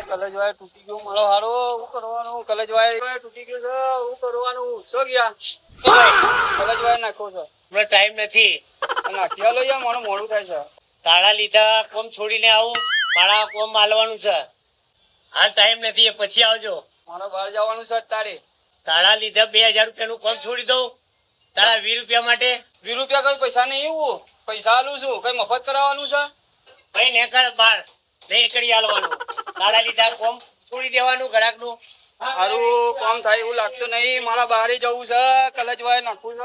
કલેજવાય તૂટી ગયો મારો હારો હું કરવાનું કલેજવાય તૂટી ગયો છે હું કરવાનું છો ગયા કલેજવાય નાખો છે હમણાં ટાઈમ નથી નાખી આલો યાર મને મોડું થાય છે તાળા લીધા કોમ છોડીને આવું મારા કોમ માલવાનું છે હાલ ટાઈમ નથી પછી આવજો મારે બહાર જવાનું છે તારે તાળા લીધા 2000 રૂપિયાનું કોમ છોડી દઉં તારા 20 રૂપિયા માટે 20 રૂપિયા કઈ પૈસા નહીં એવું પૈસા આલું છું કઈ મફત કરાવવાનું છે ભાઈ નેકળ બાર નહીં કરી આલવાનું તાળા લીધા કોમ છોડી દેવાનું ગ્રાહકનું સારું કામ થાય એવું લાગતું નહીં મારા બહાર જવું છે કલેજવાય નાખવું છે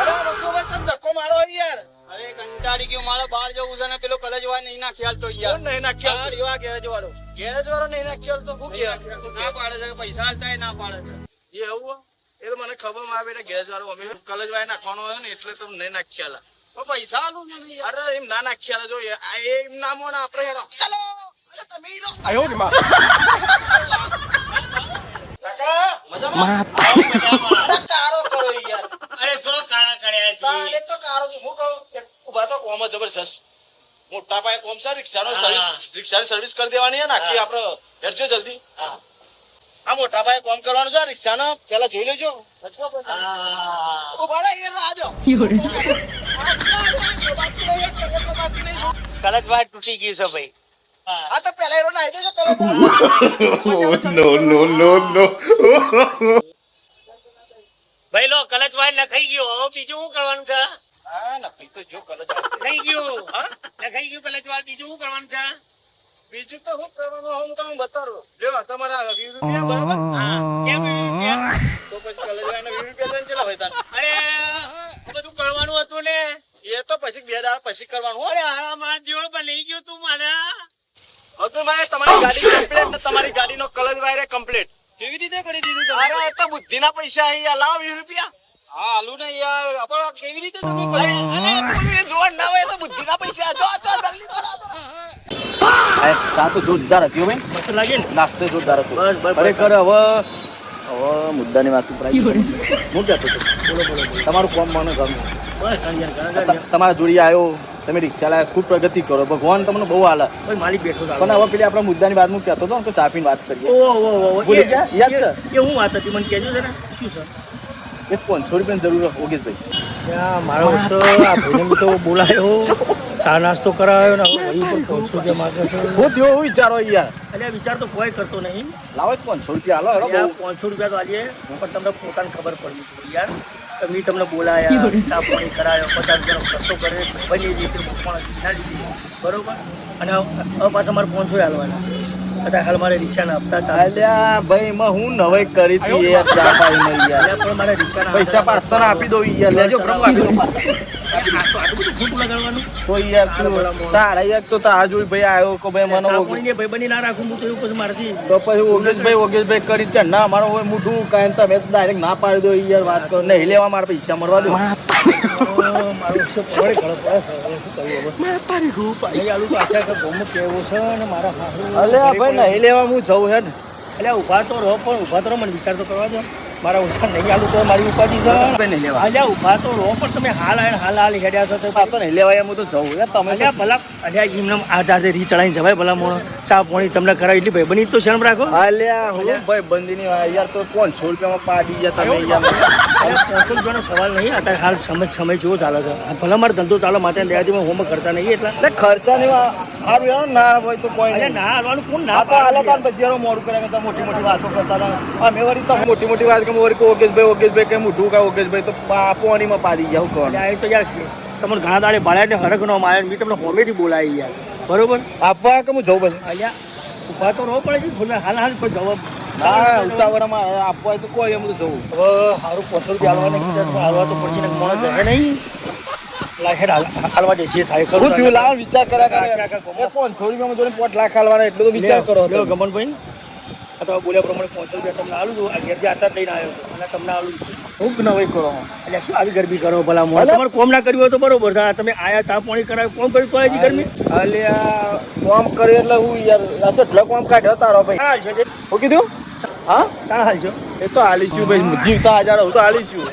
અરે રઘુભાઈ તમે ધક્કો મારો યાર. અરે કંટાળી ગયો મારે બહાર જવું છે ને પેલો કલેજવાય નહીં નાખી આલતો યાર કોણ નહીં નાખી આલતો? એવા ગેરેજ વાળો ગેરેજ વાળો નહીં નાખ્યો તો હું કે ના પાડે છે પૈસા આલતા ના પાડે છે એ એવું એ તો મને ખબર માં આવે ગેરેજ વાળો અમે કલેજવાય નાખવાનો હોય ને એટલે તમે નહીં નાખી આલા. પણ પૈસા આલું નહીં યાર. અરે એમ ના નાખી આલા જો એમ ના મોને આપણે હેરો ચાલો અરે તમે હીરો આયો ને માં કાકા મજામાં કારો કરો યાર. અરે જો કાળા કર્યા તારે છે તો કારો છું હું કહું ઉભા તો કોમ જબરજસ્ત મોટા પાયે કોમ છે રિક્ષાનો રિક્ષાની સર્વિસ કરી દેવાની છે નાખી આપણે હેડજો જલ્દી. હા. આ મોટા પાયે કોમ કરવાનું છે રિક્ષાનો પેલા જોઈ લેજો. હા. ઉભા રહો યાર આજો કલજવાય તૂટી ગયું છે ભાઈ આ તો પેલા એરો નાઈ દેજો પેલો ભાઈ લો કલજવાય નખાઈ ગયો હવે બીજું શું કરવાનું છે હા નખી તો જો કલજ નખાઈ ગયું નખાઈ ગયું કલજવાય બીજું શું કરવાનું છે બીજું તો હું કરવાનું હું તમને બતાવું લ્યો તમારા 20 રૂપિયા બરાબર હા કેમ રૂપિયા? તો પછી કલજવાયના 20 રૂપિયા લઈને ચલા ભાઈ તાર અરે આ બધું કરવાનું હતું ને એ તો પછી 2 દાડા પછી કરવાનું હો. અરે હારા મારા જીવન પર લઈ ગયો તું મને અબ્દુલભાઈ તમારી ગાડી કમ્પ્લીટ ને તમારી ગાડીનો કલજવાય કમ્પ્લીટ. કેવી રીતે કરી દીધું તમે? અરે એ તો બુદ્ધિના પૈસા અહીંયા લાવો 20 રૂપિયા. હા આલુ ને યાર આપણે કેવી રીતે તમે અરે અરે એ તો બધું એ જોવાનું ના હોય એ તો બુદ્ધિના પૈસા જો જો જલ્દી કરો ચા તો જોરદાર હતી હો ભાઈ મસ્ત લાગે ને નાસ્તો જોરદાર હતો બસ બસ ખરેખર હવે મુદ્દાની વાત ઉપર આવી હું કહેતો હતો તમારું કોમ મને ગમ્યું બસ તમારા જોડી આવ્યો તમે રિક્ષા લાયા ખૂબ પ્રગતિ કરો ભગવાન તમને બહુ હાલે ભાઈ માલિક બેઠો છે પણ હવે પેલી આપણા મુદ્દાની વાત હું કહેતો હતો ને તો ચા પીને વાત કરીએ ઓહો ભૂલી ગયા? યાદ છે? એ હું વાત હતી મને કહેજો જરા શું છે એક 500 રૂપિયાની જરૂર હોય યોગેશભાઈ મારો આ ભાઈને તો બોલાયો ચા નાસ્તો કરાયો ને હવે ભાઈ ઉપર 500 રૂપિયા માંગે છે હું થયો એવું વિચારો યાર એટલે વિચાર તો કોઈ કરતો નહીં લાવો 500 રૂપિયા હાલો યાર 500 રૂપિયા તો આલીએ પણ તમને પોતાને ખબર પડવી જોઈએ યાર મેં તમને બોલાયા ચા પાણી કરાયો 50 રૂપિયાનો ખર્ચો કરે બની રીતે પણ ના લીધી બરોબર અને હવે પાછા મારે 500 હાલવાના અત્યારે હાલ મારે રિક્ષાના હપ્તા ચાલે અલ્યા ભાઈ એમાં હું નવાઈ કરી હતી યાર ચા પાઈને યાર પણ મારે રિક્ષાના પૈસા પાછા આપી દો યાર લેજો પ્રભુ આપી દો આટલું બધું ખોટું લગાડવાનું તો યાર તું તારા યાર તો તારા જોઈ ભાઈ આવ્યો કે ભાઈ મને કોઈને ભાઈ બની ના રાખું હું તો એવું પછી મારથી તો પછી ઓગેશભાઈ કરી છે ના મારો હોય મોઢું કાંઈ તમે ડાયરેક્ટ ના પાડી દો યાર વાત કરો નહીં લેવા મારા પૈસા મળવા દો મારું શું પડે ઘણો પડે શું કહ્યું હવે આલું તો આખા ગોમું કેવું છે ને મારા અલ્યા ભાઈ નહીં લેવા હું જવું હે ને એટલે ઊભા તો રહો પણ ઊભા તો રહો મને વિચાર તો કરવા દો મારા ઓછા નહીં આલું તો મારી ઉપાધિ છે નહીં લેવા અલ્યા ઊભા તો રહો પણ તમે હાલ હેડ્યા છો તો આ તો નહીં લેવાય હું તો જવું યાર તમે અલ્યા ભલા અલ્યા એમને આધારે રી ચડાવીને જવાય ભલા મોણો ચા પાણી તમને કરાવી એટલી ભાઈ બની તો શરમ રાખો અલ્યા હું ભાઈ બંધીની યાર તો 500 રૂપિયામાં પાડી ગયા તમે યાર 500 રૂપિયાનો સવાલ નહીં અત્યારે હાલ સમય જેવો ચાલે છે ભલા મારો ધંધો ચાલો માથે દેવાથી હોમવર્ક કરતા નહીં એટલા ખર્ચા નહીં સારું યાર ના હોય તો કોઈ અલ્યા નહીં ના હાલવાનું કોણ ના આ તો હાલો તાર પછી યાર મોડું કર્યા કરતા મોટી મોટી વાતો કરતા હતા અમે વળી તો મોટી વાત કે વળી ઓગેશભાઈ કે મોઢું કા ઓગેશભાઈ તો પાણીમાં પાડી ગયા હું કહું એ તો યાર તમને ઘણા દાડે બાળ્યા ને હરખ નો માર્યા મેં તમને હોમેથી બોલાવી યાર બરોબર આપવા કે હું જવું પછી અલ્યા ઊભા તો રહો પડે છે હાલ કોઈ જવાબ ના ઉતાવળમાં આપવા હોય તો કોઈ એમ તો જવું હવે સારું 500 રૂપિયા હાલવા તો પડશે ને મોણસ જશે નહીં હાલવા દે જે થાય હું થયું લાવ વિચાર કર્યા કરે 500 રૂપિયામાં જોઈને 5 લાખ હાલવાના એટલો તો વિચાર કરો ગમનભાઈ અથવા બોલ્યા પ્રમાણે 500 રૂપિયા તમને આલું છું આ ઘેરથી આતા લઈને આવ્યો અને તમને આલું હું નવાઈ કરો એટલે શું આવી ગરમી કરો ભલા મોણ તમારે કોમ ના કર્યું હોય તો બરોબર થાય તમે આયા ચા પાણી કરાવ્યું કોમ કર્યું તો હજી ગરમી અલ્યા કોમ કરે એટલે હું યાર આ તો ઢળક કોમ કાઢ્યો તારો ભાઈ હાલ છે હું કીધું હા તારા હાલ છો એ તો હાલીશું ભાઈ જીવતા હજાર હું તો હાલીશું